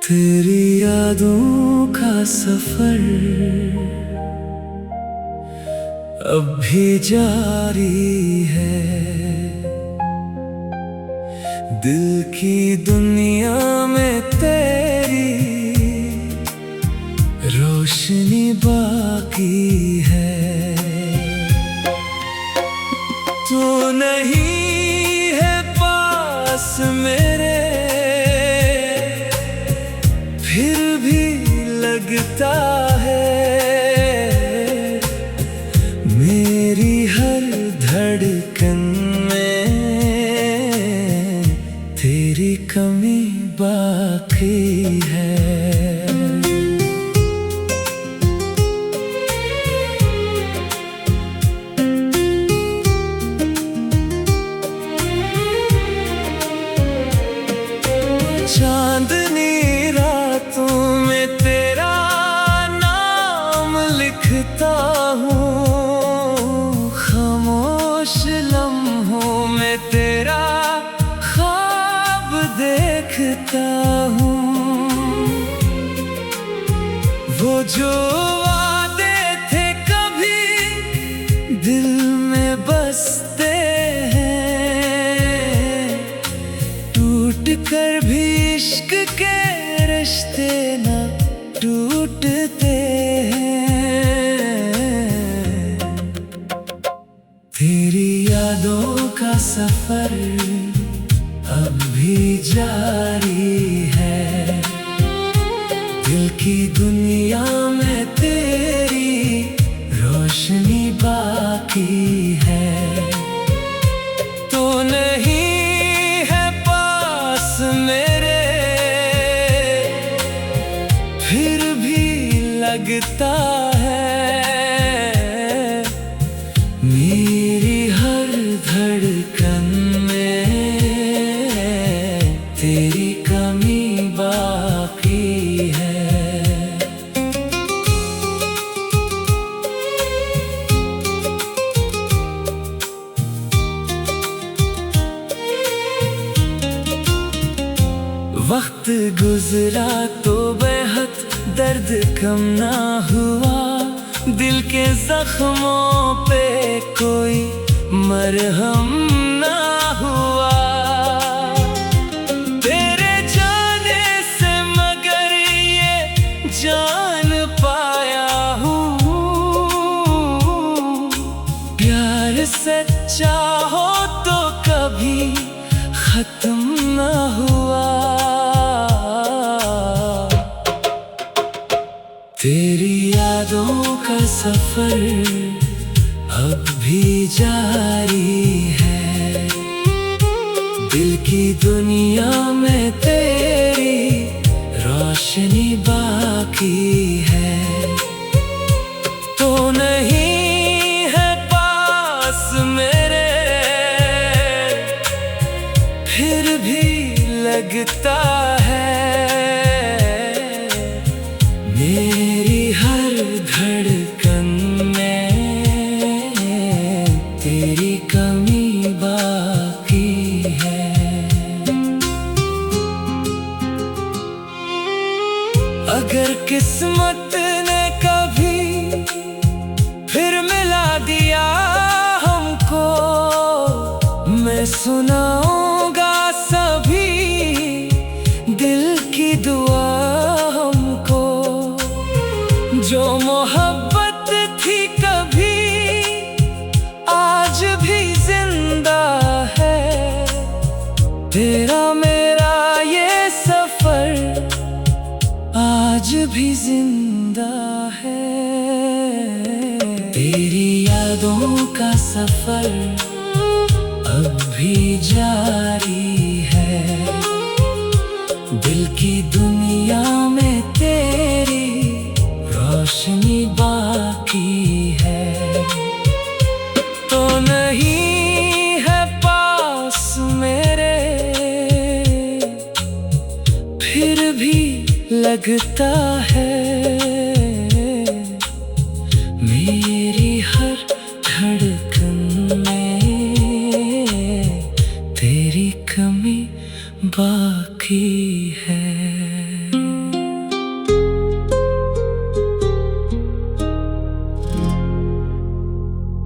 तेरी यादों का सफर अब भी जारी है। दिल की दुनिया में तेरी रोशनी बाकी है। तू नहीं है पास मेरे, फिर भी लगता है मेरी हर धड़कन में तेरी कमी बाकी है। चांदनी रातों में तेरा नाम लिखता हूँ, खामोश लम्हों में तेरा ख्वाब देखता हूँ। वो जो वादे थे कभी दिल में बसते हैं, टूट कर भी इश्क के रिश्ते न टूटते हैं। तेरी यादों का सफर अब भी जारी है। दिल की दुनिया में तेरी रोशनी बाकी है। तो नहीं है पास मेरे, फिर भी लगता है मेरी हर धड़कन में तेरी कमी बाकी है। वक्त गुजरा तो बेहद दर्द कम ना हुआ, दिल के जख्मों पे कोई मरहम ना हुआ। तेरे जाने से मगर ये जान पाया हूँ, प्यार सच्चा हो तो कभी खत्म ना हुआ। तेरी यादों का सफर अब भी जारी है। दिल की दुनिया में तेरी रोशनी बाकी है। तो नहीं है पास मेरे, फिर भी लगता है मेरी हर धड़कन में तेरी कमी बाकी है। अगर किस्मत ने कभी फिर मिला दिया हमको, मैं सुनाऊंगा सभी दिल की दुआ हमको। जो मोहब्बत थी कभी आज भी जिंदा है, तेरा मेरा ये सफर आज भी जिंदा है। तेरी यादों का सफर अब भी जारी है। दिल की दुनिया में तेरी रोशनी बाकी है। तो नहीं है पास मेरे, फिर भी लगता है मेरी